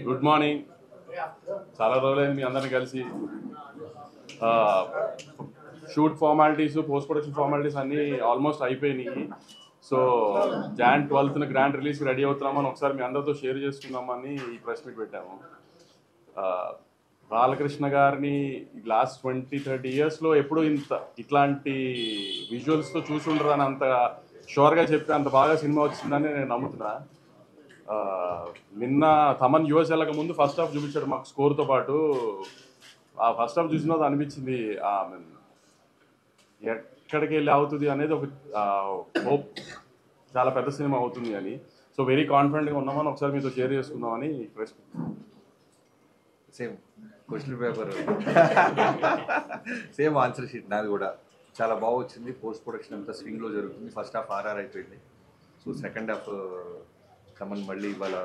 Good morning. చాలా రోజులైంది మీ అందరిని కలిసి. Shoot formalities, post production formalities అన్నీ ఆల్మోస్ట్ అయిపోయినాయి. సో Jan 12th గ్రాండ్ రిలీజ్కి రెడీ అవుతున్నామని ఒకసారి మీ అందరితో షేర్ చేసుకుందామని ఈ ప్రెస్ మీట్ పెట్టాము. బాలకృష్ణ గారిని లాస్ట్ 20-30 ఇయర్స్లో ఎప్పుడూ ఇట్లాంటి విజువల్స్తో చూసి ఉండరు అని అంత షూర్గా చెప్పి అంత బాగా సినిమా వచ్చిందని నేను నమ్ముతున్నా. నిన్న తమన్ యూఎస్ వెళ్ళక ముందు ఫస్ట్ హాఫ్ చూపించాడు మాకు స్కోర్తో పాటు. ఆ ఫస్ట్ హాఫ్ చూసిన తర్వాత అనిపించింది ఎక్కడికి వెళ్ళి అవుతుంది అనేది ఒక హోప్, చాలా పెద్ద సినిమా అవుతుంది అని. సో వెరీ కాన్ఫిడెంట్గా ఉన్నామని ఒకసారి మీతో షేర్ చేసుకుందామని press. Same question paper, same answer sheet నాది కూడా. చాలా బాగా వచ్చింది. పోస్ట్ ప్రొడక్షన్ అంతా స్వింగ్లో జరుగుతుంది. ఫస్ట్ హాఫ్ RR అయిపోయింది. సో సెకండ్ హాఫ్ తమన్ మళ్ళీ ఇవాళ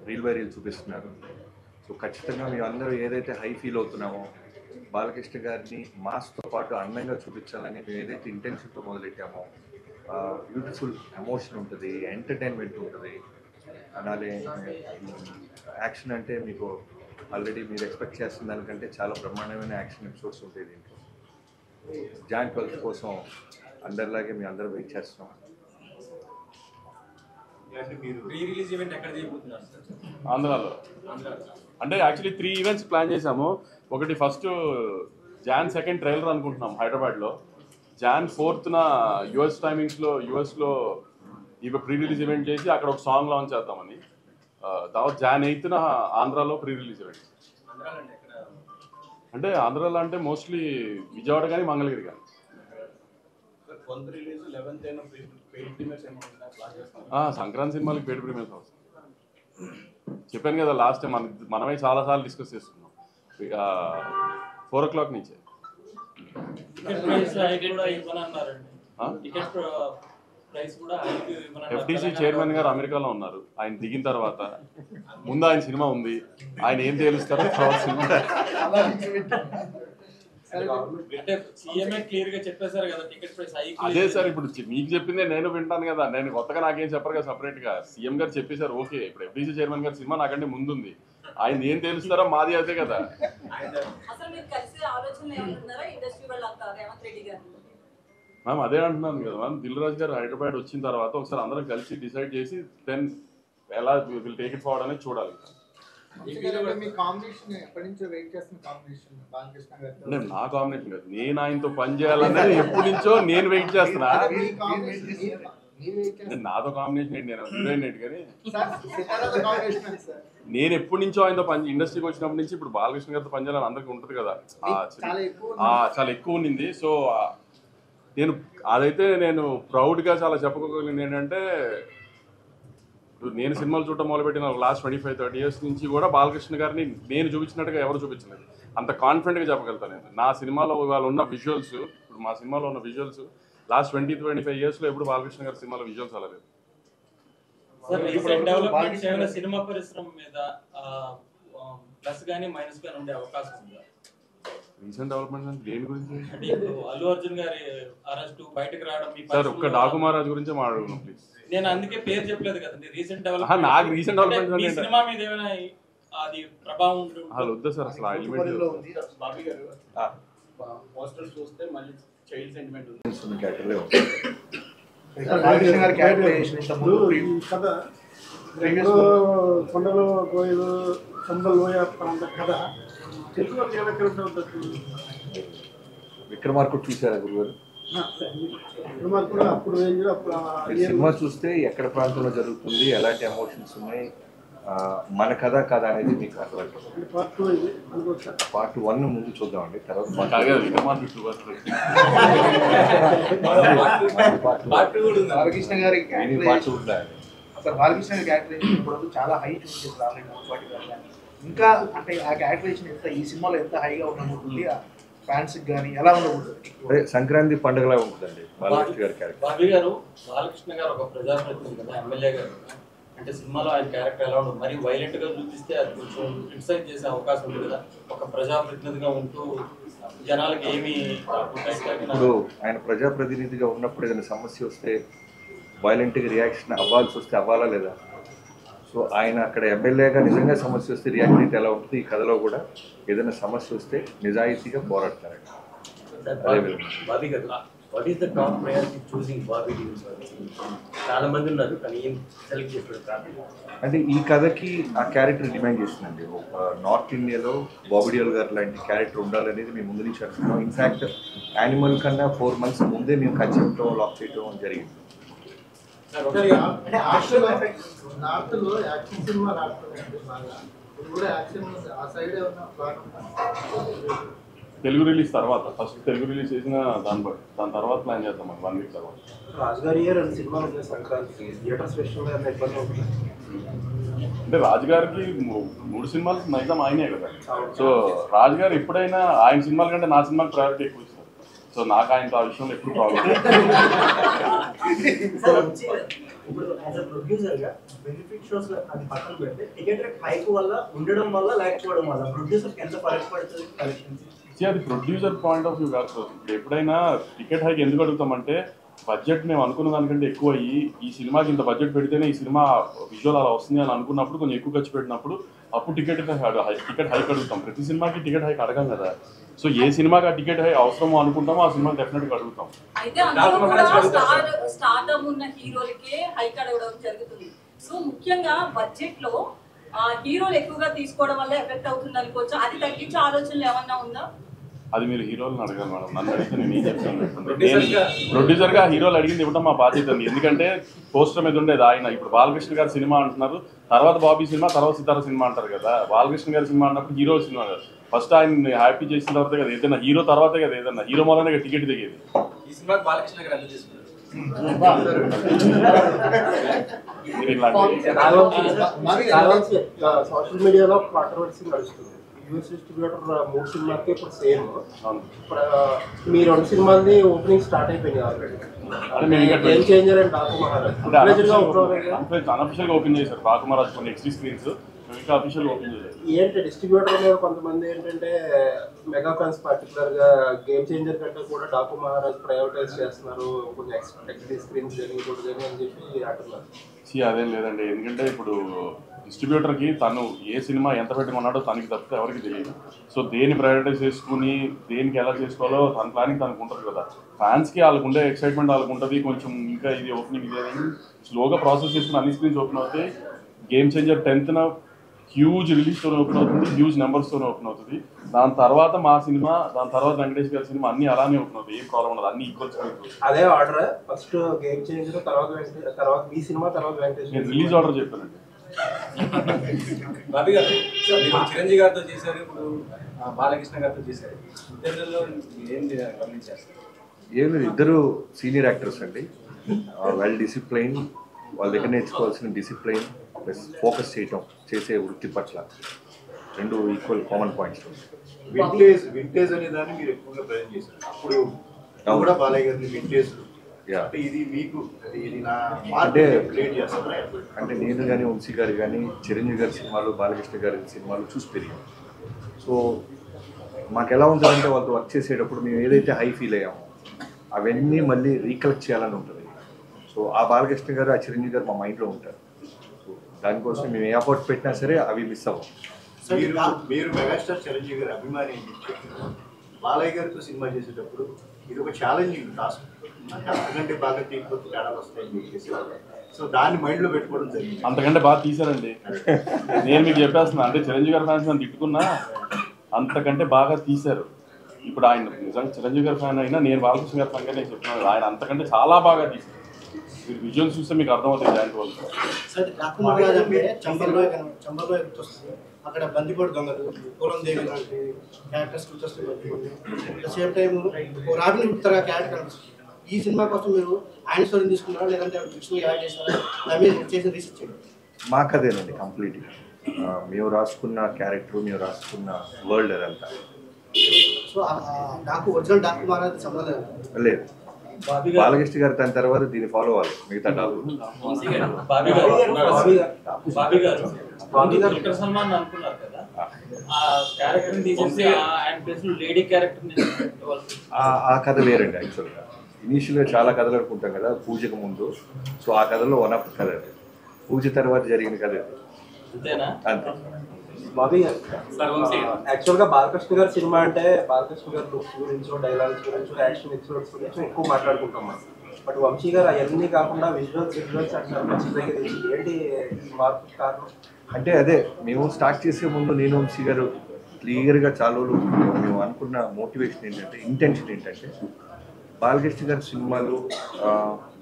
రీల్ బై రీల్ చూపిస్తున్నారు. సో ఖచ్చితంగా మేము అందరూ ఏదైతే హై ఫీల్ అవుతున్నామో, బాలకృష్ణ గారిని మాస్తో పాటు అందంగా చూపించాలని మేము ఏదైతే ఇంటెన్షన్తో మొదలెట్టామో, బ్యూటిఫుల్ ఎమోషన్ ఉంటుంది, ఎంటర్టైన్మెంట్ ఉంటుంది. అలాగే యాక్షన్ అంటే మీకు ఆల్రెడీ మీరు ఎక్స్పెక్ట్ చేస్తున్న దానికంటే చాలా బ్రహ్మాండమైన యాక్షన్ ఎపిసోడ్స్ ఉంటాయి దీంట్లో. Jan 12th కోసం అందరిలాగే మేము అందరూ వెయిట్ చేస్తున్నాం. ఆంధ్రాలో అంటే యాక్చువల్లీ 3 ఈవెంట్స్ ప్లాన్ చేశాము. ఒకటి ఫస్ట్ Jan 2 ట్రైలర్ అనుకుంటున్నాం హైదరాబాద్లో. Jan 4th యుఎస్ టైమింగ్స్లో యుఎస్లో ఇక ప్రీ రిలీజ్ ఈవెంట్ చేసి అక్కడ ఒక సాంగ్ లాంచ్ చేద్దామని. తర్వాత Jan 8th ఆంధ్రాలో ప్రీ రిలీజ్ ఈవెంట్. అంటే ఆంధ్రాలో అంటే మోస్ట్లీ విజయవాడ కానీ మంగళగిరి కానీ. సంక్రాంతి సినిమాలకి పెయిడ్ ప్రీమియర్స్ అవసరం. చెప్పాను కదా లాస్ట్ టైం మనమే చాలాసార్లు డిస్కస్ చేసుకున్నాం. 4 o'clock నుంచే FTC చైర్మన్ గారు అమెరికాలో ఉన్నారు. ఆయన దిగిన తర్వాత ముందు ఆయన సినిమా ఉంది, ఆయన ఏం తేలుస్తారో తర్వాత సినిమా. అదే సార్, ఇప్పుడు మీకు చెప్పిందే నేను వింటాను కదా. నేను కొత్తగా నాకేం చెప్పరు కదా సపరేట్గా. సీఎం గారు చెప్పేశారు ఓకే. ఇప్పుడు FTC చైర్మన్ గారు సినిమా నాకంటే ముందుంది, ఆయన ఏం తెలుస్తారో మాది అదే కదా. మ్యామ్ అదే అంటున్నాను కదా మ్యామ్. దిల్ రాజు గారు హైదరాబాద్ వచ్చిన తర్వాత ఒకసారి అందరం కలిసి డిసైడ్ చేసి దెన్ ఎలా విల్ టేక్ ఇట్ ఫార్వర్డ్ అనేది చూడాలి. నా కాంబినేషన్ కాదు, నేను ఆయనతో పని చేయాలనేది ఎప్పటి నుంచో నేను వెయిట్ చేస్తున్నా. నాతో కాంబినేషన్ ఏంటి, నేను హీరోయిన్ ఏంటి కానీ నేను ఎప్పటి నుంచో ఆయనతో ఇండస్ట్రీకి వచ్చినప్పటి నుంచి ఇప్పుడు బాలకృష్ణ గారితో పనిచేయాలని అందరికీ ఉంటుంది కదా, చాలా ఎక్కువ ఉన్నింది. సో నేను ప్రౌడ్గా చాలా చెప్పుకోగలిగింది ఏంటంటే, నేను సినిమాలు చూడటం మొదలుపెట్టిన లాస్ట్ 25-30 years నుంచి కూడా బాలకృష్ణ గారిని నేను చూపించినట్టుగా ఎవరు చూపించలేదు. అంత కాన్ఫిడెంట్గా చెప్పగలుగుతాను నేను. నా సినిమాలో ఇవాళ ఉన్న విజువల్స్, ఇప్పుడు మా సినిమాలో ఉన్న విజువల్స్ లాస్ట్ 20-25 yearsలో ఎప్పుడు బాలకృష్ణ గారి సినిమాలో విజువల్స్ అలా లేదు. సినిమా పరిశ్రమ మీద ప్లస్ గానీ మైనస్ గానీ ఉండే అవకాశం ఉందా? రీసెంట్ డెవలప్మెంట్ అంటే దేని గురించి? అల్లు అర్జున్ గారి అరెస్ట్ బయటకు రావడం. సార్ ఒక్క డాకు మహారాజ్ గురించి మాట్లాడుకున్నాం ప్లీజ్. నేను అందుకే పేరు చెప్పలేదు కదండి. రీసెంట్ డెవలప్మెంట్, నాకు రీసెంట్ డెవలప్మెంట్ సినిమా మీద ఏమైనా అది ప్రభావం ఉంటుంది? అసలు వద్దా సార్, అసలు బాబీ గారు పోస్టర్స్ చూస్తే మళ్ళీ చైల్డ్ సెంటిమెంట్ ఉంది. కొండలో గోయలు సందల్ లోయ ప్రాంత కథ విక్రమార్కుడు చూసారా గురుగారు? విక్రమార్కుడు అప్పుడు సినిమా చూస్తే ఎక్కడ ప్రాంతంలో జరుగుతుంది, ఎలాంటి ఎమోషన్స్ ఉన్నాయి, మన కథ కథ అనేది మీకు అర్థమవుతుంది. పార్ట్ 1 ముందు చూద్దామండి, తర్వాత బాలకృష్ణ గారి పార్ట్ 2 ఉండాలి. అసలు బాలకృష్ణ గారి క్యారెక్టరేషన్ ఇప్పుడు చాలా హై చూపించారు. ఇంకా అంటే ఆ క్యారెక్టరేషన్ ఎంత ఈ సినిమాలో ఎంత హైగా ఉండబోతుంది, ఫ్యాన్స్ కానీ ఎలా ఉండబోతుంది? సంక్రాంతి పండుగలా ఉంటుందండి బాలకృష్ణ గారి క్యారెక్టర్. బాబీ గారు, బాలకృష్ణ గారు ఒక ప్రజాప్రతినిధి కదా, ఎమ్మెల్యే గారు. అంటే సినిమాలో ఆయన క్యారెక్టర్ ఎలా ఉంటుంది, మరి వైలెంట్ గా చూపిస్తే అది కొంచెం క్రిటిసైజ్ చేసే అవకాశం ఉంది కదా. ఒక ప్రజాప్రతినిధిగా ఉంటూ జనాలకి ఏమి ఇప్పుడు ఆయన ప్రజాప్రతినిధిగా ఉన్నప్పుడు ఏదైనా సమస్య వస్తే వైలెంట్గా రియాక్షన్ అవ్వాల్సి వస్తే అవ్వాలా లేదా? సో ఆయన అక్కడ ఎమ్మెల్యేగా నిజంగా సమస్య వస్తే రియాక్ట్ ఎలా ఉంటుంది, ఈ కథలో కూడా ఏదైనా సమస్య వస్తే నిజాయితీగా పోరాడతారు. బాబీ గారు, what is the top priority choosing Bobby Deol? చాలా మంది ఉన్నారు కానీ ఏం సెలెక్ట్ చేస్తారు? అంటే ఈ కథకి ఆ క్యారెక్టర్ డిమాండ్ చేస్తుందండి. నార్త్ ఇండియాలో బాబీ డియోల్ గారు లాంటి క్యారెక్టర్ ఉండాలనేది మేము ముందు నుంచి అనుకున్నాం. ఇన్ఫ్యాక్ట్ యానిమల్ కన్నా 4 months ముందే మేము కన్సెప్ట్ లాక్ చేయడం జరిగింది. అంటే యాక్షన్ నార్త్ లో యాక్షన్ సినిమా రాకపోతే బాగా కూడా యాక్షన్ ఆ సైడ్ ఏమన్నా ప్లాన్ ఉందా? తెలుగు రిలీజ్ తర్వాత ఫస్ట్ తెలుగు రిలీజ్ చేసిన దాని తర్వాత ప్లాన్ చేద్దాం మనకి 1 week తర్వాత. రాజుగారి 2 సినిమాలు ఉన్నాయి సంక్రాంతికి, థియేటర్ స్పెషల్గా ఇబ్బంది అవుతుంది. అంటే రాజుగారికి 3 సినిమాలు నైజాం ఆయనే కదా. సో రాజుగారు ఎప్పుడైనా ఆయన సినిమాల కంటే నా సినిమాకి ప్రయారిటీ ఎక్కువ ఇస్తారు. సో నాకు ఆయనతో ఆ విషయంలో ఎప్పుడు ప్రాబ్లం. ఇప్పుడు యాజ్ అ ప్రొడ్యూసర్ గా బెనిఫిట్ షోస్ అది పక్కన పెడితే టికెట్ రేట్ హైక్ వల్ల ఉండడం వల్ల లేకపోవడం వల్ల ప్రొడ్యూసర్ ఎంత ఫరక్ పడుతుంది కలెక్షన్స్? అది ప్రొడ్యూసర్ పాయింట్ ఆఫ్ వ్యూ కాదు. ఇప్పుడు ఎప్పుడైనా టికెట్ హైక్ ఎందుకు అడుగుతామంటే బడ్జెట్ మేము అనుకున్న దానికంటే ఎక్కువ అయ్యి ఈ సినిమాకి ఇంత బడ్జెట్ పెడితేనే ఈ సినిమా విజువల్ అలా వస్తుంది అని అనుకున్నప్పుడు కొంచెం ఎక్కువ ఖర్చు పెట్టినప్పుడు అప్పుడు టికెట్ హైక్ అడుగుతాం. ప్రతి సినిమాకి టికెట్ హైక్ అడగాం కదా. సో ఏ సినిమాకి ఆ టికెట్ హై అవసరమో అనుకుంటామో ఆ సినిమా డెఫినెట్గా అడుగుతాం. అయితే అందులో కూడా స్టార్డమ్ ఉన్న హీరోలకే హైక్ అడగడం జరుగుతుంది. సో ముఖ్యంగా బడ్జెట్ లో హీరోలు ఎక్కువగా తీసుకోవడం వల్ల ఎఫెక్ట్ అవుతుంది అనుకోవచ్చు. అది తగ్గించే ఆలోచనలు ఏమన్నా ఉందా? అది మీరు హీరోలను అడగాలి మేడం. నన్ను అడిగితే నేను ఏం చెప్తాను. ప్రొడ్యూసర్గా హీరోలు అడిగింది ఇవ్వడం మా బాధ్యత. ఎందుకంటే పోస్టర్ మీద ఉండేది ఆయన. ఇప్పుడు బాలకృష్ణ గారి సినిమా అంటున్నారు, తర్వాత బాబీ సినిమా, తర్వాత సితార సినిమా అంటారు కదా. బాలకృష్ణ గారి సినిమా అన్నప్పుడు హీరో సినిమా కదా. ఫస్ట్ ఆయన హ్యాపీ చేసిన తర్వాత కదా ఏదైనా హీరో తర్వాతే కదా ఏదన్నా హీరో మూలనే టికెట్ దిగేది. ఈ సినిమా బాలకృష్ణ గారు ఎంత తీసుకున్నారు? సోషల్ మీడియాలో కాంట్రవర్సీ నడుస్తుంది. యూఎస్ డిస్ట్రిబ్యూటర్ 3 సినిమాకి ఇప్పుడు సేమ్. ఇప్పుడు మీ 2 సినిమాలది ఓపెనింగ్ స్టార్ట్ అయిపోయింది already. Game changer and Daaku Maharaj unofficial గా ఓపెన్ చేశారు. డాకు మహారాజ్ కొన్ని ఎక్స్ట్రీ స్క్రీన్స్ ఇంకా అఫిషియల్ ఓపెన్ చేశారు. ఏంటి డిస్ట్రిబ్యూటర్ మీద కొంతమంది ఏంటంటే మెగా ఫ్యాన్స్ పర్టికులర్ గా గేమ్ చేంజర్ కంటే కూడా డాకు మహారాజ్ ప్రయారిటైజ్ చేస్తున్నారు, కొన్ని ఎక్స్ట్రీ స్క్రీన్స్ జరిగి అని చెప్పి అంటున్నారు. అదేం లేదండి. ఎందుకంటే ఇప్పుడు డిస్ట్రిబ్యూటర్కి తను ఏ సినిమా ఎంత పెట్టుకున్నాడో తనకి తప్పితే ఎవరికి తెలియదు. సో దేని ప్రయారిటైజ్ చేసుకుని దేనికి ఎలా చేసుకోవాలో తన ప్లానింగ్ తనకు ఉంటుంది కదా. ఫ్యాన్స్కి వాళ్ళకు ఉండే ఎక్సైట్మెంట్ వాళ్ళకు ఉంటుంది. కొంచెం ఇంకా ఇది ఓపెనింగ్ ఇది అని స్లోగా ప్రాసెస్ చేసుకుని అన్ని స్క్రీన్స్ ఓపెన్ అవుతాయి. గేమ్ చేంజర్ 10th హ్యూజ్ రిలీజ్తో ఓపెన్ అవుతుంది, హ్యూజ్ నెంబర్స్తో ఓపెన్ అవుతుంది. దాని తర్వాత మా సినిమా, దాని తర్వాత వెంకటేష్ గారి సినిమా అన్ని అలానే ఓపెన్ అవుతాయి. ఏం ప్రాబ్లం ఉండదు, అన్ని ఈక్వల్ స్క్రీన్స్. అదే ఆర్డర్ ఫస్ట్ గేమ్ చేంజర్, తర్వాత మీ సినిమా, తర్వాత వెంకటేష్. నేను రిలీజ్ ఆర్డర్ చెప్పానండి. బాబీ గారు, చిరంజీవి గారితో చేశారు, ఇప్పుడు బాలకృష్ణ గారితో చేశారు. ఏంటి గమనించారు? ఏం లేదు, ఇద్దరు సీనియర్ యాక్టర్స్ అండి. వెల్ డిసిప్లైన్, వాళ్ళ దగ్గర నేర్చుకోవాల్సిన డిసిప్లైన్ ప్లస్ ఫోకస్ చేయటం, చేసే వృత్తి పట్ల 2 ఈక్వల్ కామన్ పాయింట్స్. వింటేజ్ అనే దాన్ని మీరు ఎక్కువగా ప్రజెంట్ చేశారు. అప్పుడు కూడా బాలయ్య గారిని వింటేజ్ ఇది మీకు ఇది నా అంటే క్రియేట్ చేస్తారా? అంటే నేను కానీ వంశీ గారు కానీ చిరంజీవి గారి సినిమాలు, బాలకృష్ణ గారి సినిమాలు చూసి పెరిగాం. సో మాకు ఎలా ఉంటుందంటే వాళ్ళతో వర్క్ చేసేటప్పుడు మేము ఏదైతే హై ఫీల్ అయ్యామో అవన్నీ మళ్ళీ రీకలెక్ట్ చేయాలని ఉంటుంది. సో ఆ బాలకృష్ణ గారు, ఆ చిరంజీవి గారు మా మైండ్లో ఉంటారు. సో దానికోసం మేము ఏ ఎఫర్ట్ పెట్టినా సరే అవి మిస్ అవ్వం. మీరు మెగాస్టార్ చిరంజీవి గారి అభిమాని అని చెప్పి బాలయ్య గారితో సినిమా చేసేటప్పుడు ఇది ఒక ఛాలెంజింగ్ టాస్క్. అంటే అంతకంటే బాగా తీయకపోతే తేడాలు వస్తాయని చెప్పేసి సో దాన్ని మైండ్లో పెట్టుకోవడం జరిగింది. అంతకంటే బాగా తీశారండి. నేను మీకు చెప్పేస్తున్నా, అంటే చిరంజీవి గారి ఫ్యాన్స్ నన్ను తిట్టుకున్నా అంతకంటే బాగా తీశారు. ఇప్పుడు ఆయన నిజంగా చిరంజీవి గారి ఫ్యాన్ అయినా నేను బాలకృష్ణ గారి ఫ్యాన్ నేను చెప్తున్నాను, ఆయన అంతకంటే చాలా బాగా తీశారు. మీరు విజువల్స్ చూస్తే మీకు అర్థమవుతుంది జాయింట్ వాళ్ళు. చంబల్లో వస్తుంది, అక్కడ బందిపోటు దొంగలు, పూలం దేవి లాంటి క్యారెక్టర్స్ గుర్తొస్తుంది. సేమ్ టైం రాబిన్ హుడ్ తరహా క్యారెక్టర్ కనిపిస్తుంది. ఈ సినిమా కోసం మీరు ఆయన స్టోరీ తీసుకున్నారా లేదంటే యాడ్ చేస్తారా? మీరు చేసిన రీసెర్చ్ చేయండి. మాకు అదేనండి కంప్లీట్గా. మేము రాసుకున్న క్యారెక్టర్, మేము రాసుకున్న వరల్డ్ అదంతా. సో డాకు ఒరిజినల్ డాకు మహారాజ్ సంబంధం లేదు, బాలకృష్ణ గారు దాని తర్వాత దీన్ని ఫాలో అవ్వాలి మిగతా డాకు. సల్మాన్ అనుకున్నారు కదా, ఆ క్యారెక్టర్ తీసేసి ఆయన ప్లేస్ లో లేడీ క్యారెక్టర్ ఆ కథ వేరండి. యాక్చువల్గా ఇనీషియల్గా చాలా కథలు అనుకుంటాం కదా పూజకు ముందు. సో ఆ కథలో వన్ ఆఫ్ ద కథ. పూజ తర్వాత జరిగిన కథ ఇది. అంతేనా? అంతే. బాబీ యాక్చువల్గా బాలకృష్ణ గారి సినిమా అంటే బాలకృష్ణ గారి లుక్స్ గురించో డైలాగ్స్ గురించో యాక్షన్ ఎపిసోడ్స్ గురించో ఎక్కువ మాట్లాడుకుంటాం మనం. బట్ వంశీ గారు అవన్నీ కాకుండా విజువల్స్ అంటారు. ఏంటి మార్పు కారణం? అంటే అదే మేము స్టార్ట్ చేసే ముందు నేను వంశీ గారు క్లియర్గా చాలా రోజులు మేము అనుకున్న మోటివేషన్ ఏంటంటే, ఇంటెన్షన్ ఏంటంటే, బాలకృష్ణ గారి సినిమాలు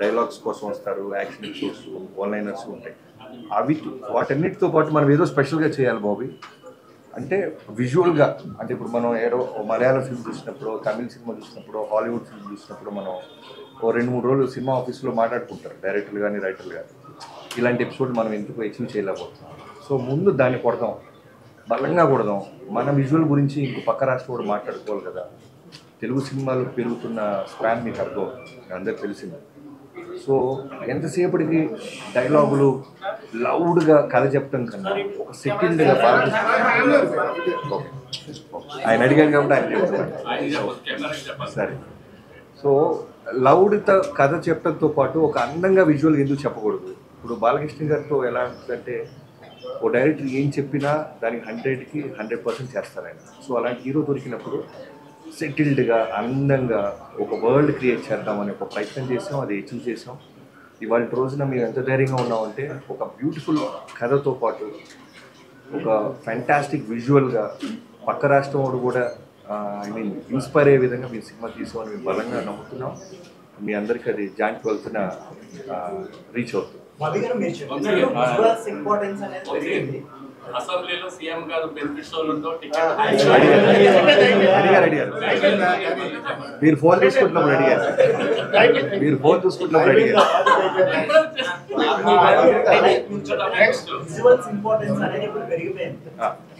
డైలాగ్స్ కోసం వస్తారు, యాక్షన్ ఎపిసోడ్స్, వన్ లైనర్స్ ఉంటాయి. వాటన్నిటితో పాటు మనం ఏదో స్పెషల్గా చేయాలి బాబీ. అంటే విజువల్గా, అంటే ఇప్పుడు మనం ఏదో మలయాళం ఫిల్మ్ చూసినప్పుడు, తమిళ సినిమా చూసినప్పుడు, హాలీవుడ్ ఫిల్మ్ చూసినప్పుడు మనం 2-3 రోజులు సినిమా ఆఫీస్లో మాట్లాడుకుంటారు డైరెక్టర్లు కానీ రైటర్లు కానీ, ఇలాంటి ఎపిసోడ్ మనం ఎందుకు అచీవ్ చేయలేకపోతున్నాం. సో ముందు దాన్ని కొడదాం, బలంగా కొడదాం. మన విజువల్ గురించి ఇంకో పక్క రాష్ట్రం కూడా మాట్లాడుకోవాలి కదా. తెలుగు సినిమాలు పెరుగుతున్న స్పాన్ మీకు అర్థం, అందరికి తెలిసింది. సో ఎంతసేపటికి డైలాగులు లౌడ్గా కథ చెప్పడం కన్నా ఒక సెకండ్గా బాలకృష్ణ ఆయన అడిగాను కాబట్టి ఆయన చెప్తున్నారు. సరే, సో లౌడ్తో కథ చెప్పడంతో పాటు ఒక అందంగా విజువల్ ఎందుకు చెప్పకూడదు? ఇప్పుడు బాలకృష్ణ గారితో ఎలా ఉంటుందంటే, ఓ డైరెక్టర్ ఏం చెప్పినా దానికి 100కి 100% చేస్తారు ఆయన. సో అలాంటి హీరో దొరికినప్పుడు సెటిల్డ్గా అందంగా ఒక వరల్డ్ క్రియేట్ చేద్దామని ఒక ప్రయత్నం చేసాం, అది అచీవ్ చేసాం. ఇవాళ రోజున మేము ఎంత ధైర్యంగా ఉన్నామంటే, ఒక బ్యూటిఫుల్ కథతో పాటు ఒక ఫ్యాంటాస్టిక్ విజువల్గా పక్క రాష్ట్రం వాడు కూడా ఇన్స్పైర్ అయ్యే విధంగా మీ సినిమా తీసామని మేము బలంగా నమ్ముతున్నాం. మీ అందరికీ అది జాయింట్ 12న రీచ్ అవుతుంది. అసెంబ్లీలో సీఎం గారు బెనిఫిట్స్ వాళ్ళతో అడిగారు. మీరు ఫోన్ చూసుకుంటున్నప్పుడు అడిగారు. విజువల్స్ ఇంపార్టెన్స్ అనేది ఇప్పుడు పెరిగిపోయింది.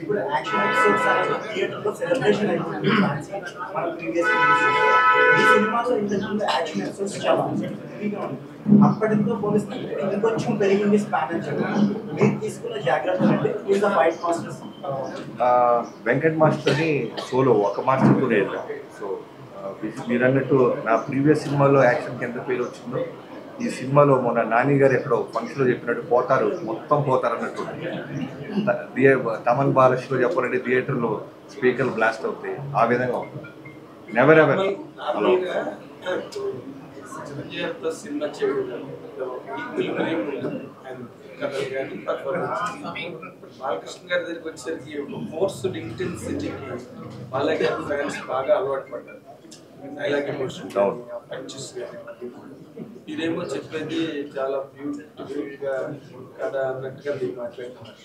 ఇప్పుడు యాక్షన్ ఎపిసోడ్స్ అనేది థియేటర్లో సెలబ్రేషన్ అయిపోయింది. మన ప్రీవియస్ ఈ సినిమాలో ఇంతకుముందు యాక్షన్ ఎపిసోడ్స్ చాలా హెవీగా ఉంది. అప్పటితో పోలిస్తే ఇంకొంచెం పెరిగింది స్పాన్ అని చెప్పారు. మీరు తీసుకున్న జాగ్రత్తలు అంటే is the fight masters. Venkat మాస్టర్ని సోలో ఒక మాస్టర్తో లేదు. సో మీరు అన్నట్టు నా ప్రీవియస్ సినిమాలో యాక్షన్కి ఎంత పేరు వచ్చిందో, ఈ సినిమాలో మొన్న నాని గారు ఎక్కడో ఫంక్షన్లో చెప్పినట్టు మొత్తం పోతారు అన్నట్టు. తమన్ బాలష్లో చెప్పాలంటే థియేటర్లో స్పీకర్లు బ్లాస్ట్ అవుతాయి, ఆ విధంగా ఉంటుంది. నెవర్ ఎవర్ అలా సినిమా చేయడం బాలకృష్ణ గారి దగ్గరికి వచ్చేసరికి ఫోర్స్డ్ ఇంటెన్సిటీకి బాలయ్య గారి ఫ్యాన్స్ బాగా అలవాటు పడ్డారు. డైలాగ్ ఎమోషన్ పంచెస్ ఇదేమో చెప్పేది చాలా బ్యూటిఫుల్గా కదా అన్నట్టుగా మీరు మాట్లాడుతున్నారు.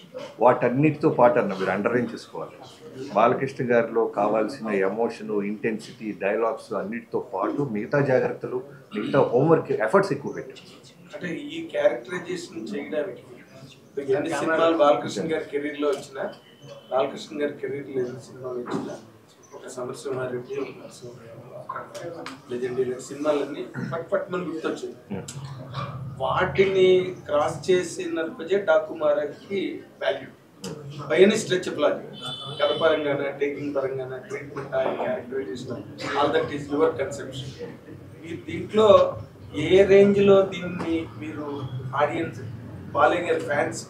వాటన్నిటితో పాటు అన్న మీరు అండర్లైన్ చేసుకోవాలి, బాలకృష్ణ గారిలో కావాల్సిన ఎమోషను, ఇంటెన్సిటీ, డైలాగ్స్ అన్నిటితో పాటు మిగతా జాగ్రత్తలు, మిగతా హోంవర్క్ ఎఫర్ట్స్ ఎక్కువ పెట్టారు. అంటే ఈ క్యారెక్టరైజేషన్ చేయడానికి ఎన్ని సినిమాలు బాలకృష్ణ గారి కెరీర్లో వచ్చినా, బాలకృష్ణ గారి కెరీర్లో ఎన్ని సినిమాలు వచ్చినా, ఒక సమరసింహారెడ్డి, లెజెండరీ సినిమాలన్నీ పట్ మన గుర్తొచ్చింది. వాటిని క్రాస్ చేసినప్పటికే డాకుమారాకి వాల్యూ బయని స్ట్రెచబుల్ అది కథ పరంగానే, టేకింగ్ పరంగానే, ట్రీట్మెంట్, ఆయన characterization, all that is your conception. మీరు దీంట్లో ఏ రేంజ్లో దీన్ని మీరు ఆడియన్స్, బాలయ్య గారి ఫ్యాన్స్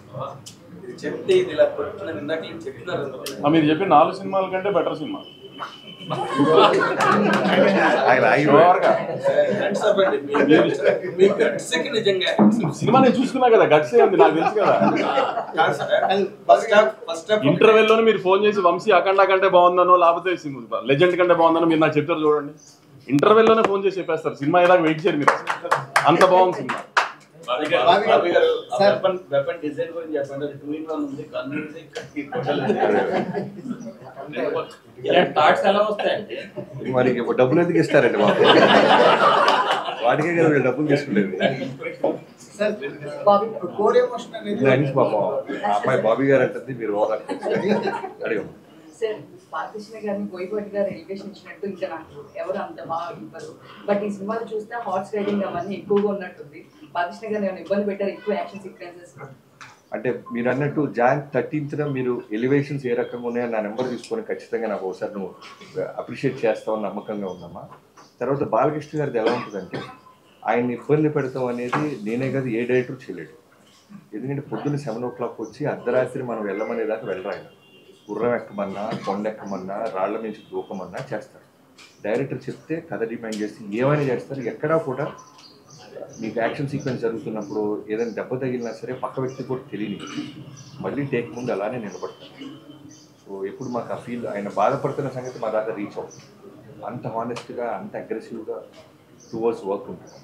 చెప్తే ఇది ఇలా కొడుతుందని ఇందాక చెప్తున్నారు. మీరు చెప్పిన 4 సినిమాల కంటే బెటర్ సినిమా. సినిమా నేను చూసుకున్నా కదా, గట్స్ ఉంది నాకు తెలుసు కదా. ఇంటర్వెల్ లోనే మీరు ఫోన్ చేసి వంశీ అఖండ కంటే బాగుందనో లేకపోతే లెజెండ్ కంటే బాగుందనో మీరు నాకు చెప్తారు చూడండి. ఇంటర్వెల్ లోనే ఫోన్ చేసి చెప్పేస్తారు, సినిమా ఏదాకా వెయిట్ చేయరు మీరు, అంత బాగుంది సినిమా. మరి డబ్బులు ఎందుకు ఇస్తారండి మాకు? వాటికే కదా మీరు డబ్బులు తీసుకునేది. పాపం అమ్మాయి బాబీ గారు అంటుంది, మీరు అడిగాం. బాలకృష్ణ గారిని బోయపాటి గారు ఎలివేషన్ ఇచ్చినట్టు ఇంకా నాకు ఎవరు అంత బాగా ఇవ్వరు. బట్ ఈ సినిమాలు చూస్తే హార్స్ రైడింగ్ అవన్నీ ఎక్కువగా ఉన్నట్టుంది. బాలకృష్ణ గారు ఏమైనా ఇబ్బంది పెట్టారు ఎక్కువ యాక్షన్ సీక్వెన్సెస్? అంటే మీరు అన్నట్టు Jan 13th మీరు ఎలివేషన్స్ ఏ రకంగా ఉన్నాయో నా నెంబర్ తీసుకొని ఖచ్చితంగా నాకు ఒకసారి నువ్వు అప్రిషియేట్ చేస్తావని నమ్మకంగా ఉందమ్మా. తర్వాత బాలకృష్ణ గారిది ఎలా ఉంటుందంటే, ఆయన ఇబ్బంది పెడతాం అనేది నేనే కాదు ఏ డైరెక్టర్ చేయలేడు. ఎందుకంటే పొద్దున్న 7 o'clock వచ్చి అర్ధరాత్రి మనం వెళ్ళమనేదాకా వెళ్ళరు ఆయన. గుర్రం ఎక్కమన్నా, కొండ ఎక్కమన్నా, రాళ్ల నుంచి దూకమన్నా చేస్తారు. డైరెక్టర్ చెప్తే కథ డిమాండ్ చేసి ఏమైనా చేస్తారు. ఎక్కడా కూడా మీకు యాక్షన్ సీక్వెన్స్ జరుగుతున్నప్పుడు ఏదైనా దెబ్బ తగిలినా సరే పక్క వ్యక్తి కూడా తెలియని మళ్ళీ టేక్ ముందు అలానే నిలబడతారు. సో ఎప్పుడు మాకు ఆ ఫీల్ ఆయన బాధపడుతున్న సంగతి మా దాకా రీచ్ అవుతుంది. అంత హానెస్ట్గా, అంత అగ్రెసివ్గా టువర్డ్స్ వర్క్ ఉంటుంది.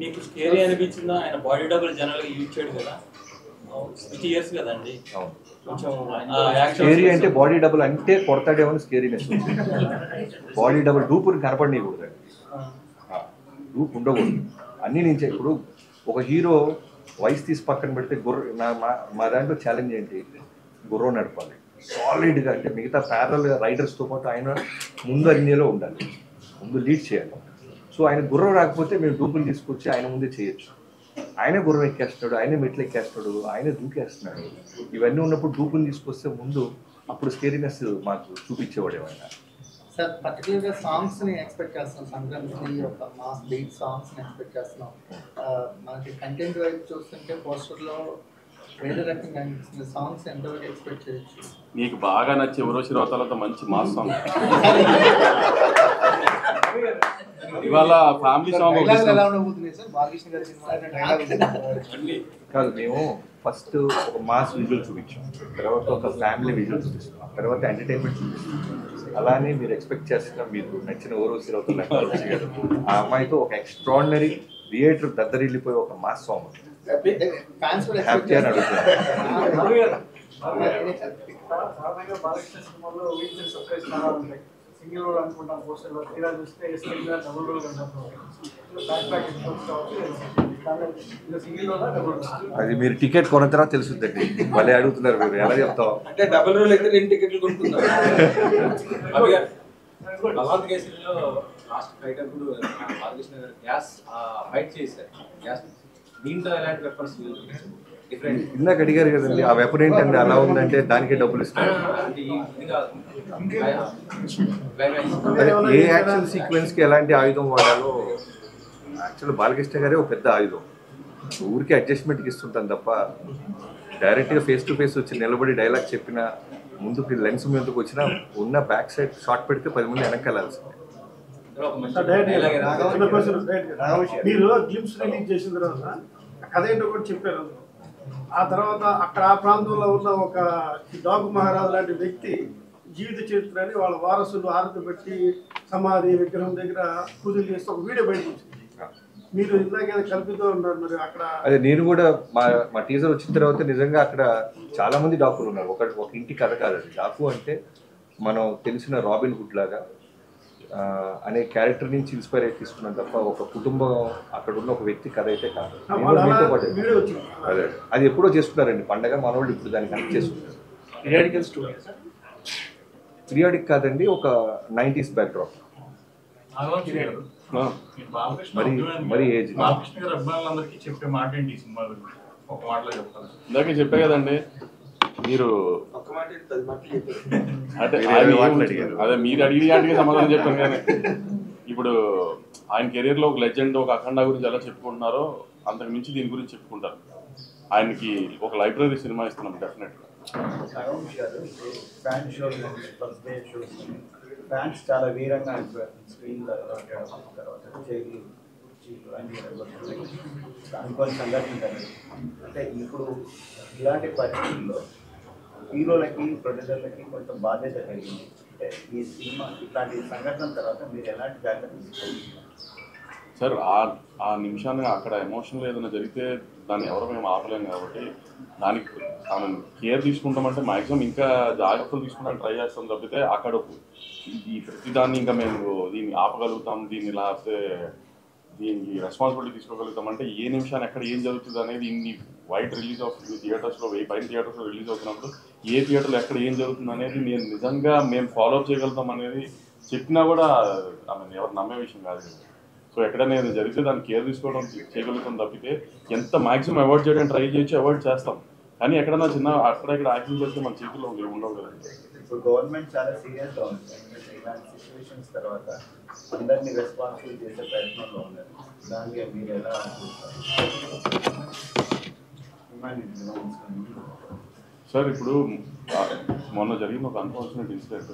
మీకు స్కేరీ అనిపించిందా? ఆయన బాడీ డబుల్ జనరల్గా యూజ్ చేయడు కదా, 60 years కదండి. స్కేరీ అంటే బాడీ డబుల్ అంటే కొడతాడేమో స్కేరీనెస్. బాడీ డబుల్ డూపుని కనపడనీయకూడదు, డూప్ ఉండకూడదు. అన్నీ నుంచి ఇప్పుడు ఒక హీరో వయసు తీసి పక్కన పెడితే మా దాంట్లో ఛాలెంజ్ ఏంటి, గుర్రం నడపాలి సాలిడ్గా. అంటే మిగతా ప్యారల్ రైడర్స్తో పాటు ఆయన ముందు అన్నిలో ఉండాలి, ముందు లీడ్ చేయాలి. సో ఆయన గుర్రం రాకపోతే మేము డూపులు తీసుకొచ్చి ఆయన ముందే చేయొచ్చు. ఆయనే గుర్రం ఎక్కేస్తున్నాడు, ఆయనే మెట్లు ఎక్కేస్తున్నాడు, ఆయనే దూకేస్తున్నాడు. ఇవన్నీ ఉన్నప్పుడు డూపులు తీసుకొస్తే ముందు అప్పుడు స్కేరీనెస్ మాకు చూపించేవాడు ఆయన. సార్ పర్టికులర్గా సాంగ్స్ని ఎక్స్పెక్ట్ చేస్తున్నాం, సంక్రాంతికి ఒక మాస్ బీట్ సాంగ్స్ని ఎక్స్పెక్ట్ చేస్తున్నాం. మనకి కంటెంట్ వైపు చూస్తుంటే పోస్టర్లో వేరే రకంగా అనిపిస్తుంది. సాంగ్స్ ఎంతవరకు ఎక్స్పెక్ట్ చేయొచ్చు? మీకు బాగా నచ్చే ఎవరో తర్వాత మంచి మాస్ సాంగ్. ఇవాళ ఫ్యామిలీ సాంగ్ ఎలా ఉండబోతున్నాయి సార్ బాలకృష్ణ గారి సినిమా? కాదు, మేము ఫస్ట్ ఒక మాస్ విజువల్ చూపించాం, తర్వాత ఒక ఫ్యామిలీ విజువల్ చూపిస్తాం, తర్వాత ఎంటర్టైన్మెంట్ చూపిస్తాం. అలానే మీరు ఎక్స్పెక్ట్ చేస్తున్న మీకు నచ్చిన ఓరోసి రౌతులు ఆ అమ్మాయితో ఒక ఎక్స్ట్రాడినరీ థియేటర్ దద్దరిల్లిపోయి ఒక మాస్ సాంగ్ ఉంది. హ్యాపీ అని అడుగుతున్నాను. సింగిల్ రోల్ అనుకుంటాం పోస్టర్లో, తీరా చూస్తే double role single role double role. అది మీరు టికెట్ కొన్న తర్వాత తెలుసుద్దండి. మళ్ళీ అడుగుతున్నారు మీరు ఎలా చెప్తాం అంటే డబుల్ రోల్ అయితే 2 టికెట్లు కొనుక్కుంటారు. అలాంటి కేసుల్లో లాస్ట్ ఫైట్ అప్పుడు బాలకృష్ణ గారు గ్యాస్ ఫైట్ చేశారు. గ్యాస్ దీంట్లో ఎలాంటి వెపన్స్ ఇందాక అడిగారు కదండి, ఆ వెపన్ ఏంటండి అలా ఉందంటే దానికే డబ్బులు ఇస్తారు. ఏ యాక్షన్ సీక్వెన్స్కి ఎలాంటి ఆయుధం వాడాలో యాక్చువల్లీ బాలకృష్ణ గారే ఒక పెద్ద ఆయుధం. ఊరికి అడ్జస్ట్మెంట్కి ఇస్తుంటాను తప్ప డైరెక్ట్గా ఫేస్ టు ఫేస్ వచ్చి నిలబడి డైలాగ్ చెప్పిన ముందుకు లెన్స్ మీదకి వచ్చినా ఉన్న బ్యాక్ సైడ్ షాట్ పెడితే 10 మంది వెనక్కి వెళ్ళాల్సిందే. మీరు గ్లిమ్స్ రిలీజ్ చేసిన తర్వాత కథ ఏంటో కూడా చెప్పారు. ఆ తర్వాత అక్కడ ఆ ప్రాంతంలో ఉన్న ఒక డాగు మహారాజు లాంటి వ్యక్తి జీవిత చరిత్రని వాళ్ళ వారసులు ఆరతి పెట్టి సమాధి విగ్రహం దగ్గర పూజలు చేస్తే ఒక వీడియో బయటకు వచ్చింది. మీరు ఇందాక కల్పితూ ఉన్నారు. మరి అక్కడ అదే నేను కూడా మా టీజర్ వచ్చిన తర్వాత నిజంగా అక్కడ చాలా మంది డాకులు ఉన్నారు. ఒక ఇంటి కథ కాదండి. డాకు అంటే మనం తెలిసిన రాబిన్ హుడ్ లాగా అనే క్యారెక్టర్ నుంచి ఇన్స్పైర్ అయి తీసుకున్నాను తప్ప ఒక కుటుంబం అక్కడ ఉన్న ఒక వ్యక్తి కథ అయితే కాదు. అదే అది ఎప్పుడో చేసుకున్నారండి పండగ, మన వాళ్ళు ఇప్పుడు దాన్ని కనెక్ట్ చేసుకుంటారు. పీరియాడిక్ కాదండి, ఒక 90s బ్యాక్డ్రాప్. మరి ఏజ్ బాలకృష్ణ గారు అభిమానులందరికీ చెప్పే మాట ఏంటి ఈ సినిమా గురించి ఒక మాటలో చెప్తాను. ఇందాక చెప్పే కదండి మీరు అంటే అదే మీరు అడిగి సమాధానం చెప్పాను. కానీ ఇప్పుడు ఆయన కెరీర్ లో ఒక లెజెండ్, ఒక అఖండ గురించి ఎలా చెప్పుకుంటున్నారో అంతకు మించి దీని గురించి చెప్పుకుంటారు. ఆయనకి ఒక లైబ్రరీ సినిమా ఇస్తున్నాం డెఫినెట్ గా. Fan shows, first day shows fans చాలా వీరంగా అయిపోయారు. స్క్రీన్ తర్వాత జైలు అనుకోని సంఘటన. అంటే ఇప్పుడు ఇలాంటి పరిస్థితుల్లో హీరోలకి ప్రొడ్యూసర్లకి కొంత బాధ్యత కలిగింది. అంటే ఈ సినిమా ఇట్లాంటి సంఘటన తర్వాత మీరు ఎలాంటి జాగ్రత్తలు తీసుకోవాలి సార్? ఆ నిమిషాన్ని అక్కడ ఎమోషనల్ ఏదైనా జరిగితే దాన్ని ఎవరో మేము ఆపలేము కాబట్టి దానికి ఆమె కేర్ తీసుకుంటామంటే మ్యాక్సిమం ఇంకా జాగ్రత్తలు తీసుకుంటానికి ట్రై చేస్తాం తప్పితే అక్కడ ఈ ప్రతిదాన్ని ఇంకా మేము దీన్ని ఆపగలుగుతాం, దీన్ని లేకపోతే దీనికి రెస్పాన్సిబిలిటీ తీసుకోగలుగుతాం అంటే ఏ నిమిషాన్ని ఎక్కడ ఏం జరుగుతుంది అనేది ఇన్ని వైడ్ రిలీజ్ అవుతుంది థియేటర్స్లో, 1000 పైన థియేటర్స్లో రిలీజ్ అవుతున్నప్పుడు ఏ థియేటర్లో ఎక్కడ ఏం జరుగుతుంది అనేది నేను నిజంగా మేము ఫాలో అప్ చేయగలుగుతాం అనేది చెప్పినా కూడా ఎవరు నమ్మే విషయం కాదు. సో ఎక్కడైనా ఏదైనా జరిగితే దాన్ని కేర్ తీసుకోవడం చేయగలుగుతాం తప్పితే ఎంత మ్యాక్సిమం అవాయిడ్ చేయడానికి ట్రై చేయొచ్చు, అవాయిడ్ చేస్తాం. కానీ ఎక్కడైనా చిన్న అక్కడ ఇక్కడ యాక్షన్ చేస్తే మన చేతుల్లో ఉండవు కదండి. ఇప్పుడు గవర్నమెంట్ చాలా సీరియస్గా ఉంది. ఇలాంటి సిచ్యువేషన్స్ తర్వాత అందరినీ రెస్పాన్సిబుల్ చేసే ప్రయత్నంలో ఉన్నారు. దానికి మీరు ఎలా సార్ ఇప్పుడు మొన్న జరిగిన ఒక అన్ఫార్చునేట్ ఇన్సిడెంట్,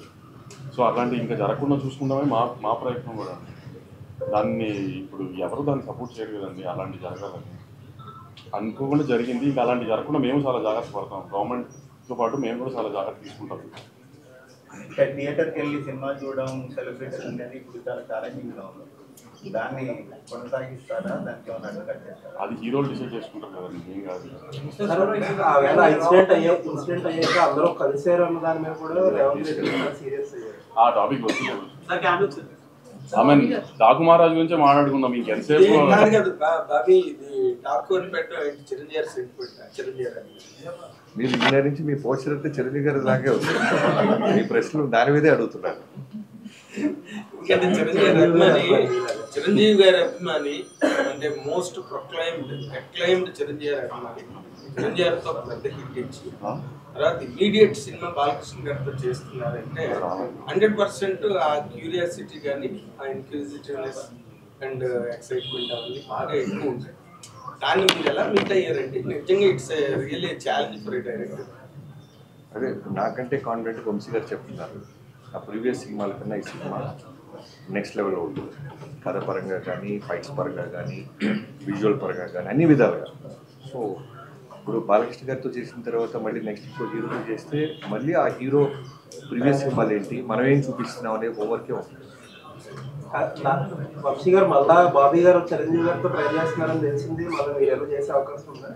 సో అలాంటి ఇంకా జరగకుండా చూసుకుంటామే మా ప్రయత్నం కూడా. దాన్ని ఇప్పుడు ఎవరు దాన్ని సపోర్ట్ చేయరు కదండి, అలాంటి జరగాలని. అనుకోకుండా జరిగింది, ఇంకా అలాంటి జరగకుండా మేము చాలా జాగ్రత్త పడతాం. గవర్నమెంట్తో పాటు మేము కూడా చాలా జాగ్రత్త తీసుకుంటాం. థియేటర్కి వెళ్ళి సినిమా చూడడం, సెలబ్రేషన్ అనేది ఇప్పుడు చాలా ఛాలెంజింగ్గా ఉంది. దాన్ని కొనసాగిస్తారా, దానికి ఏమైనా అడ్డుకట్ చేస్తారా? అది హీరోలు డిసైడ్ చేసుకుంటారు కదండి, ఏం కాదు. ఇన్సిడెంట్ అయ్యాక అందరూ కలిసారు అన్న దాని మీద కూడా రేవంత్ రెడ్డి సీరియస్ అయ్యారు. ఆ టాపిక్ వస్తుంది. డాకు మహారాజ్ గురించే మాట్లాడుకుందాం ఇంకెంతసేపు. మీరు ఇంజనీర్ నుంచి మీ పోస్టర్ అయితే చిరంజీవి గారి దాకే వస్తుంది. మీ ప్రశ్నలు దాని మీదే అడుగుతున్నారు. చిరంజీవి గారి అభిమాని అంటే మోస్ట్ అక్లైమ్డ్ చిరంజీవి గారి అభిమాని. చిరంజీవి గారితో పెద్ద హిట్ ఇచ్చి తర్వాత ఇమీడియట్ సినిమా బాలకృష్ణ గారితో చేస్తున్నారంటే 100% ఆ క్యూరియాసిటీ కానీ ఆ ఇన్క్యూజిటివ్నెస్ అండ్ ఎక్సైట్మెంట్ అవన్నీ బాగా ఎక్కువ ఉంటాయి. దాన్ని మీరు ఎలా మీట్ అయ్యారండి? నిజంగా it's really challenge for a director. అదే నాకంటే కాన్ఫిడెంట్ వంశీ గారు చెప్తున్నారు. ఆ ప్రీవియస్ సినిమాల కన్నా ఈ సినిమా నెక్స్ట్ లెవెల్లో ఉంటుంది. కథ పరంగా కానీ, ఫైట్స్ పరంగా కానీ, విజువల్ పరంగా కానీ, అన్ని విధాలుగా. సో ఇప్పుడు బాలకృష్ణ గారితో చేసిన తర్వాత మళ్ళీ నెక్స్ట్ ఇంకో హీరోతో చేస్తే మళ్ళీ ఆ హీరో ప్రీవియస్ సినిమాలు ఏంటి, మనం ఏం చూపిస్తున్నాం అనే హోంవర్కే ఉంటుంది. వంశీ గారు మళ్ళా బాబీ గారు చిరంజీవి గారితో ట్రై చేస్తున్నారని తెలిసింది. మళ్ళీ మీరు ఎలా చేసే అవకాశం ఉందా?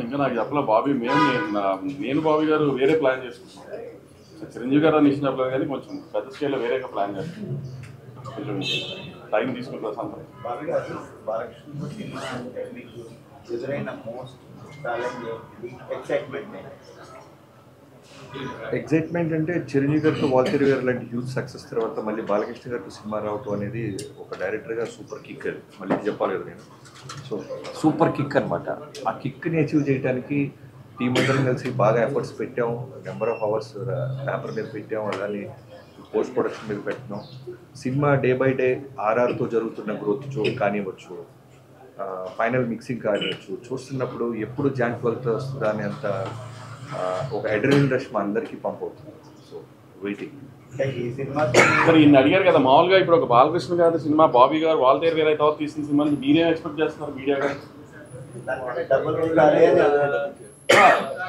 ఇంకా నాకు చెప్పలే బాబీ. నేను బాబీ గారు వేరే ప్లాన్ చేసుకుంటున్నాను. చిరంజీవి గారు అని ఇచ్చిన చెప్పలేదు కానీ కొంచెం పెద్ద స్కేల్లో వేరేగా ప్లాన్ చేస్తున్నాం. కొంచెం టైం తీసుకుంటారు సంతరం. బాబీ గారు బాలకృష్ణ సినిమా అంటే మీకు ఎదురైన మోస్ట్ ఛాలెంజ్ ఎగ్జైట్మెంట్ అంటే చిరంజీవి గారితో వాల్తేరు గారు లాంటి హ్యూజ్ సక్సెస్ తర్వాత మళ్ళీ బాలకృష్ణ గారితో సినిమా రావటం అనేది ఒక డైరెక్టర్గా సూపర్ కిక్. అది మళ్ళీ చెప్పాలి కదా నేను. సో సూపర్ కిక్ అనమాట. ఆ కిక్ని అచీవ్ చేయడానికి టీం అందరం కలిసి బాగా ఎఫర్ట్స్ పెట్టాం. నెంబర్ ఆఫ్ అవర్స్ పేపర్ మీద పెట్టాం, అలానే పోస్ట్ ప్రొడక్షన్ మీద పెట్టినాం. సినిమా డే బై డే ఆర్ఆర్తో జరుగుతున్న గ్రోత్ కానివ్వచ్చు, ఫైనల్ మిక్సింగ్ కానివ్వచ్చు, చూస్తున్నప్పుడు ఎప్పుడు జాన్ 12th వస్తుందా అని అంత ఒక అడ్రినలిన్ రష్ మా అందరికీ పంప్ అవుతుంది. So waiting. మరి ఈయన అడిగారు కదా, మామూలుగా ఇప్పుడు ఒక బాలకృష్ణ గారి సినిమా బాబీ గారు వాల్తేరు గారు అయితే తీసిన సినిమాని మీరేం ఎక్స్పెక్ట్ చేస్తున్నారు మీడియా గారు?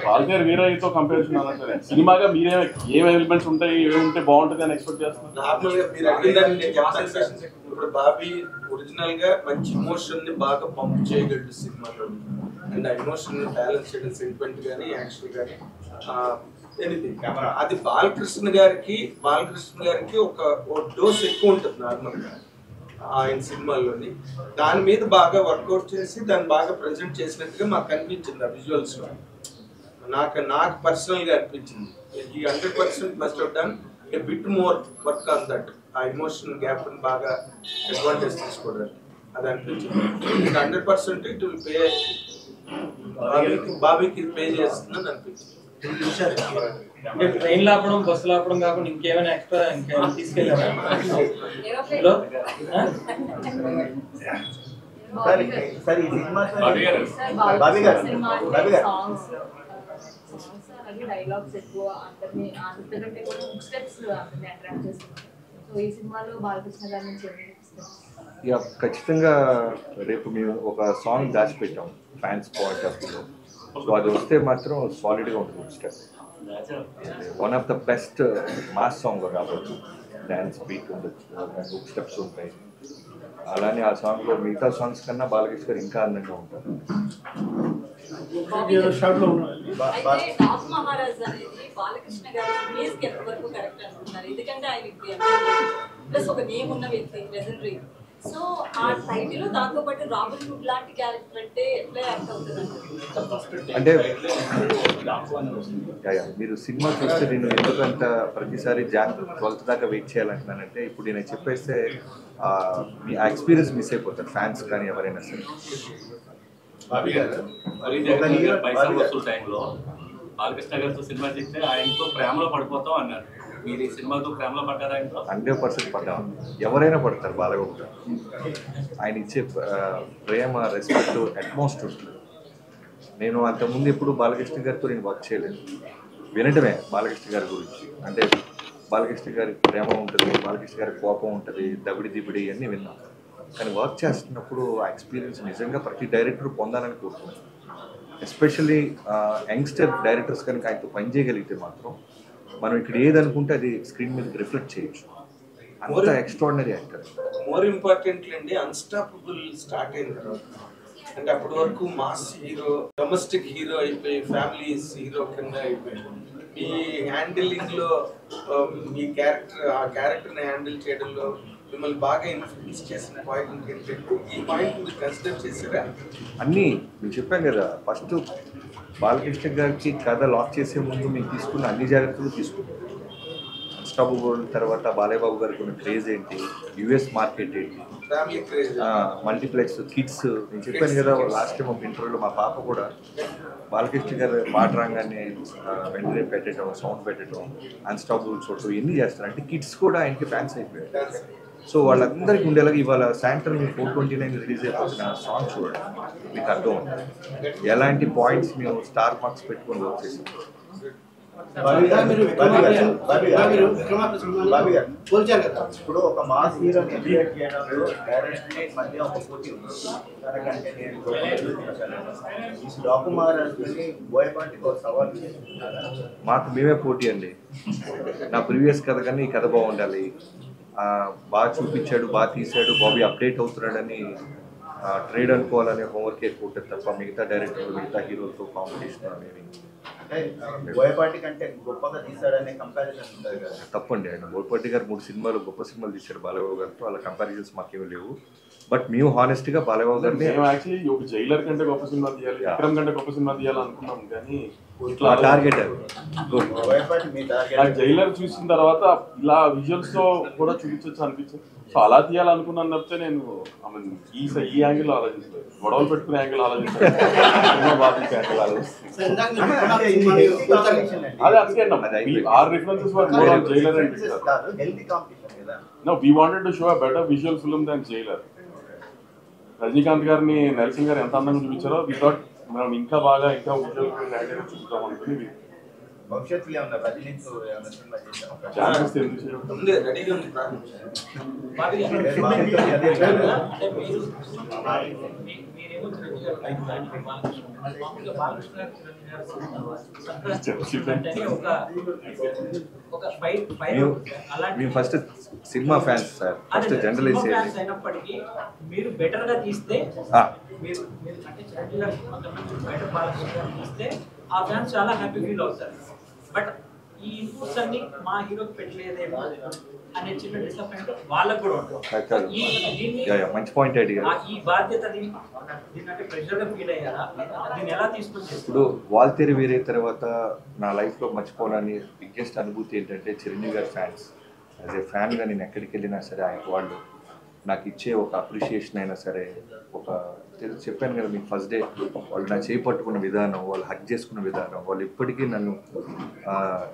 వాల్తేరు వీరయ్యతో కంపేర్ చేస్తున్నారు. సినిమాగా మీరే ఏం ఎలిమెంట్స్ ఉంటాయి, ఏముంటే బాగుంటుంది అని ఎక్స్పెక్ట్ చేస్తున్నారు? నార్మల్గా మీరు అడిగిందని నేను చెప్తాను. ఇప్పుడు బాబీ ఒరిజినల్ గా మంచి ఎమోషన్ ని బాగా పంప్ చేయగలడు సినిమాలో. అండ్ ఆ ఎమోషన్ బ్యాలెన్స్ చేయడం, సెంటిమెంట్ కానీ, యాక్షన్ కానీ, ఎనీథింగ్. అది బాలకృష్ణ గారికి ఒక డోస్ ఎక్కువ ఉంటుంది నార్మల్గా ఆయన సినిమాల్లోని. దాని మీద బాగా వర్కౌట్ చేసి దాన్ని బాగా ప్రజెంట్ చేసినట్టుగా మాకు అనిపించింది ఆ విజువల్స్ లో. నాకు పర్సనల్ గా అనిపించింది. ఈ 100% must have done a bit more work on that. ఆ ఎమోషనల్ గ్యాప్ ని బాగా అడ్వాంటేజ్ తీసుకోవడానికి అది అనిపించింది. 100% ఇట్ విల్ పే, బాబీకి పే చేస్తుందని అనిపించింది. ట్రైన్ లాపడం, బస్సు లాపడం కాకుండా ఇంకేమైనా ఎక్స్ట్రా ఇంకేమైనా తీసుకెళ్ళారా? డైలాగ్స్ ఎక్కువ అందరినీ, అంతకంటే కూడా స్టెప్స్ అందరినీ అట్రాక్ట్ చేస్తుంది. సో ఈ సినిమాలో బాలకృష్ణ గారి నుంచి ఇక ఖచ్చితంగా రేపు మేము ఒక సాంగ్ దాచిపెట్టాం ఫ్యాన్స్ పాయింట్ ఆఫ్ వ్యూలో. సో అది వస్తే మాత్రం సాలిడ్గా ఉంటుంది step. One of the best mass song రాబోతుంది. డ్యాన్స్ బీట్ ఉండొచ్చు, హుక్ స్టెప్స్ ఉంటాయి. అలానే ఆ సాంగ్లో మిగతా సాంగ్స్ కన్నా బాలకృష్ణ గారు ఇంకా అందంగా ఉంటారు. మహారాజ్ అనేది బాలకృష్ణ గారి ఇమేజ్ కి ఎంతవరకు కరెక్ట్ అనుకుంటున్నారు? ఎందుకంటే ఆయన ప్లస్ ఒక నేమ్ ఉన్న వ్యక్తి, లెజెండరీ. సో ఆ టైటిల్ దాంతో పాటు రాబిన్ హుడ్ లాంటి క్యారెక్టర్ అంటే ఎట్లా యాక్ట్ అవుతుంది అంటే మీరు సినిమా చూస్తే నేను ఎందుకంత ప్రతిసారి Jan 12th దాకా వెయిట్ చేయాలంటున్నానంటే, ఇప్పుడు నేను చెప్పేస్తే మీ ఎక్స్పీరియన్స్ మిస్ అయిపోతారు ఫ్యాన్స్ కానీ ఎవరైనా సరే. టైంలో బాలకృష్ణ గారితో సినిమా చేస్తే ఆయనతో ప్రేమలో పడిపోతాం అన్నారు. మీరు ఈ సినిమాతో ప్రేమలో పడ్డారా? 100% పడ్డాం. ఎవరైనా పడతారు బాలగొండ. ఆయన ఇచ్చే ప్రేమ, రెస్పెక్ట్, అట్మాస్ట్ ఉంటుంది. నేను అంతకుముందు ఎప్పుడు బాలకృష్ణ గారితో నేను వర్క్ చేయలేదు, వినటమే బాలకృష్ణ గారి గురించి. అంటే బాలకృష్ణ గారి ప్రేమ ఉంటుంది, బాలకృష్ణ గారి కోపం ఉంటుంది, దబిడి దిబిడి అన్నీ విన్నాం. కానీ వర్క్ చేస్తున్నప్పుడు ఆ ఎక్స్పీరియన్స్ నిజంగా ప్రతి డైరెక్టర్ పొందాలని కోరుతున్నాను. ఎస్పెషల్లీ యంగ్స్టర్ డైరెక్టర్స్ కనుక ఆయనతో పనిచేయగలిగితే మాత్రం మనం ఇక్కడ ఏదనుకుంటే అది స్క్రీన్ మీద రిఫ్లెక్ట్ చేయొచ్చు. అంత ఎక్స్ట్రాడినరీ యాక్టర్. మోర్ ఇంపార్టెంట్లీ అండి అన్స్టాపబుల్ స్టార్ట్ అయిన తర్వాత అంటే అప్పటి వరకు మాస్ హీరో, డొమెస్టిక్ హీరో అయిపోయి ఫ్యామిలీస్ హీరో కింద అయిపోయి మీ హ్యాండిలింగ్ లో మీ ఆ క్యారెక్టర్ని హ్యాండిల్ చేయడంలో మిమ్మల్ని బాగా ఇన్ఫ్లుయెన్స్ చేసిన పాయింట్ ఏంటంటే ఈ పాయింట్ మీరు కన్సిడర్ చేశారా? అన్నీ నేను చెప్పాను కదా, ఫస్ట్ బాలకృష్ణ గారికి కథ లాక్ చేసే ముందు మేము తీసుకున్న అన్ని జాగ్రత్తలు తీసుకున్నాం. అన్స్టాపబుల్ తర్వాత బాలయ్య బాబు గారికి ఉన్న క్రేజ్ ఏంటి, యుఎస్ మార్కెట్ ఏంటి, మల్టీప్లెక్స్ కిడ్స్. నేను చెప్పాను కదా లాస్ట్ టైం ఒక ఇంటర్వ్యూలో మా పాప కూడా బాలకృష్ణ గారు పాట రంగాన్ని వెంటనే పెట్టడం, సౌండ్ పెట్టడం, అన్స్టాపబుల్ చూడటం ఇవన్నీ చేస్తారు. అంటే కిడ్స్ కూడా ఆయనకి ఫ్యాన్స్ అయిపోయారు. సో వాళ్ళందరికీ ఉండేలాగా ఇవాళ సాయంత్రం 429 రిలీజ్ అయిపోతున్న సాంగ్ చూడండి, మీకు అర్థం ఉంటుంది ఎలాంటి పాయింట్స్ మేము స్టార్ మార్క్స్ పెట్టుకొని వర్క్ చేసాం. ఇప్పుడు ఒక మాస్ హీరో ఎలివేట్ చేయడంలో డైరెక్ట్లీ మధ్య ఒక పోటీ ఉంది. తనకంటే నేను డాకుమారానికి బోయపాటికి ఒక సవాల్ చేస్తున్నారా? మాకు మేమే పోటీ అండి. నా ప్రీవియస్ కథ కానీ ఈ కథ బాగుండాలి, బాగా చూపించాడు, బాగా తీశాడు, బాబీ అప్డేట్ అవుతున్నాడని ట్రేడ్ అనుకోవాలనే హోంవర్క్ ఎక్కువ ఉంటుంది తప్ప మిగతా డైరెక్టర్లు, మిగతా హీరోలతో కాంపిటీషన్ అనేది బోయపాటి కంటే గొప్పగా తీసాడనే కంపారిజన్ ఉంటుంది కదా. తప్పండి. ఆయన బోయపాటి గారు 3 సినిమాలు గొప్ప సినిమాలు తీశారు బాలయ్య గారితో, అలా కంపారిజన్స్ మాకేమీ లేవు. బట్ మేము హానెస్ట్గా బాలయ్య గారిని యాక్చువల్లీ ఒక జైలర్ కంటే గొప్ప సినిమా తీయాలి, విక్రమ్ కంటే గొప్ప సినిమా తీయాలి అనుకున్నాం. కానీ ఇట్లా టార్గెట్ అది జైలర్ చూసిన తర్వాత ఇలా విజువల్స్ తో కూడా చూపించవచ్చు అనిపించింది. సో అలా తీయాలనుకున్నాను తప్పితే నేను ఈ యాంగిల్ ఆలోచించలేదు, గొడవలు పెట్టుకునే యాంగిల్ ఆలోచించాను, యాంగిల్ ఆలోచిస్తాను. అదే అందుకే are references for more on Jailer and we wanted to show a better visual film than Jailer. Rajinikanth గారిని నెల్సన్ గారు ఎంత అందంగా చూపించారో వి థాట్ మనం ఇంకా బాగా ఇంకా విజువల్ చూపిద్దాం అనుకుని భవిష్యత్తులో ఉన్న రజనీతో సినిమా చేశాం. ఛాన్సెస్ ఎందుకు రెడీగా ఉంది. మేము first cinema fans sir, first generalize అయినప్పటికీ మీరు బెటర్ గా తీస్తే మీరు అంటే చిరంజీవి గారు కొంతమంది బెటర్ బాలకృష్ణ గారు తీస్తే ఆ ఫ్యాన్స్ చాలా హ్యాపీ ఫీల్ అవుతారు. బట్ ఈ ఇన్పుట్స్ అన్ని మా హీరోకి పెట్టలేదేమో అనే చిన్న డిసప్పాయింట్ వాళ్ళకు కూడా ఉంటుంది. మంచి పాయింట్ అడిగారు. ఈ బాధ్యత దీన్ని ప్రెషర్ గా ఫీల్ అయ్యారా, దీన్ని ఎలా తీసుకొచ్చారు? ఇప్పుడు వాల్తేరు వేరే తర్వాత నా లైఫ్లో మర్చిపోవడానికి బిగ్గెస్ట్ అనుభూతి ఏంటంటే చిరంజీవి గారి ఫ్యాన్స్. యాజ్ ఏ ఫ్యాన్గా నేను ఎక్కడికి వెళ్ళినా సరే ఆయన వాళ్ళు నాకు ఇచ్చే ఒక అప్రిషియేషన్ అయినా సరే, ఒక చెప్పాను కదా మీకు ఫస్ట్ డే వాళ్ళు నా చేయి పట్టుకున్న విధానం, వాళ్ళు హక్ చేసుకున్న విధానం, వాళ్ళు ఇప్పటికీ నన్ను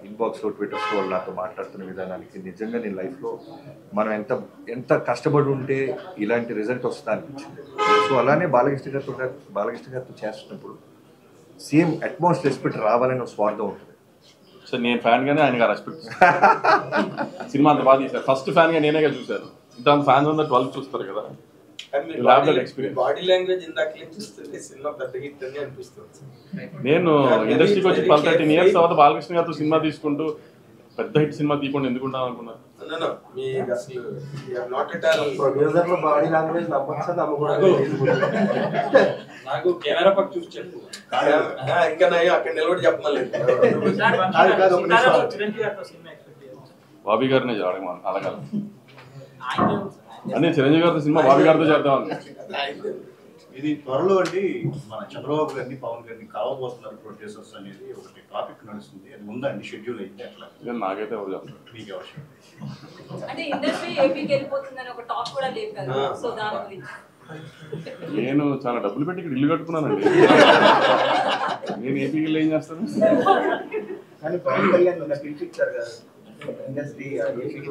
ఇన్బాక్స్లో ట్విట్టర్స్లో వాళ్ళు నాతో మాట్లాడుతున్న విధానానికి నిజంగా నేను లైఫ్లో మనం ఎంత కష్టపడి ఉంటే ఇలాంటి రిజల్ట్ వస్తుందా అనిపించింది. సో అలానే బాలకృష్ణ గారితో చేస్తున్నప్పుడు సేమ్ అట్మోస్ట్ రెస్పెక్ట్ రావాలని ఒక స్వార్థం ఉంటుంది. సో నేను ఫ్యాన్ గానే ఆయన రెస్పెక్ట్ సినిమా అంత బాగా తీశారు. ఫస్ట్ ఫ్యాన్ గా నేనేగా చూశాను. ఇంత ఫ్యాన్స్ అంతా 12 చూస్తారు కదా. బాడీ లాంగ్వేజ్ ఇందాక చూస్తుంటే సినిమా పెద్ద హిట్ అని అనిపిస్తుంది. నేను ఇండస్ట్రీకి వచ్చి 13 years తర్వాత బాలకృష్ణ గారితో సినిమా తీసుకుంటూ పెద్ద హిట్ సినిమా తీయకుండా ఎందుకుంటాను అనుకున్నాను. నాకు కెమెరా పక్క చూసి చెప్పు, ఇంకా అక్కడ నిలబడి చెప్పలేదు. బాబీ గారినే అడగ అదే చిరంజీవి గారితో సినిమా బాబీ గారితో చేద్దామని. ఇది త్వరలో అండి మన చంద్రబాబు గారిని, పవన్ గారిని కలవబోతున్నారు ప్రొడ్యూసర్స్ అనేది ఒకటి టాపిక్ నడుస్తుంది. అది ఉందండి, షెడ్యూల్ అయితే అట్లా నాకైతే ఎవరు చెప్తారు. మీకు అవసరం అంటే ఇండస్ట్రీ ఏపీకి వెళ్ళిపోతుందని ఒక టాక్ కూడా లేదు కదా. సో దాని గురించి నేను చాలా డబ్బులు పెట్టి ఇక్కడ ఇల్లు కట్టుకున్నానండి. నేను ఏపీకి వెళ్ళి ఏం చేస్తాను? కానీ పవన్ కళ్యాణ్ పిలిపించారు కదా ఇండస్ట్రీ ఏపీకి.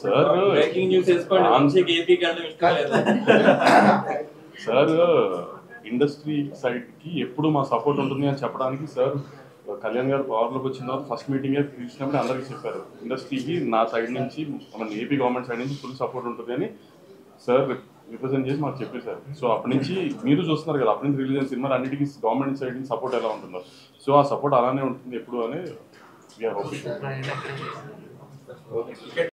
సార్ బ్రేకింగ్ న్యూస్ వేసుకోండి, వంశీకి ఏపీకి వెళ్ళడం ఇష్టం లేదు. సార్ ఇండస్ట్రీ సైడ్కి ఎప్పుడు మా సపోర్ట్ ఉంటుంది అని చెప్పడానికి సార్ కళ్యాణ్ గారు పవర్లోకి వచ్చిన తర్వాత ఫస్ట్ మీటింగే పిలిచినప్పుడు అందరికీ చెప్పారు, ఇండస్ట్రీకి నా సైడ్ నుంచి మన ఏపీ గవర్నమెంట్ సైడ్ నుంచి ఫుల్ సపోర్ట్ ఉంటుంది అని సార్ రిప్రజెంట్ చేసి మాకు చెప్పేశారు. సో అప్పటి నుంచి మీరు చూస్తున్నారు కదా, అప్పటి నుంచి రిలీజ్ అయిన సినిమాలు అన్నిటికీ గవర్నమెంట్ సైడ్ నుంచి సపోర్ట్ ఎలా ఉంటుందో, సో ఆ సపోర్ట్ అలానే ఉంటుంది ఎప్పుడు అని వీఆర్ హోపింగ్.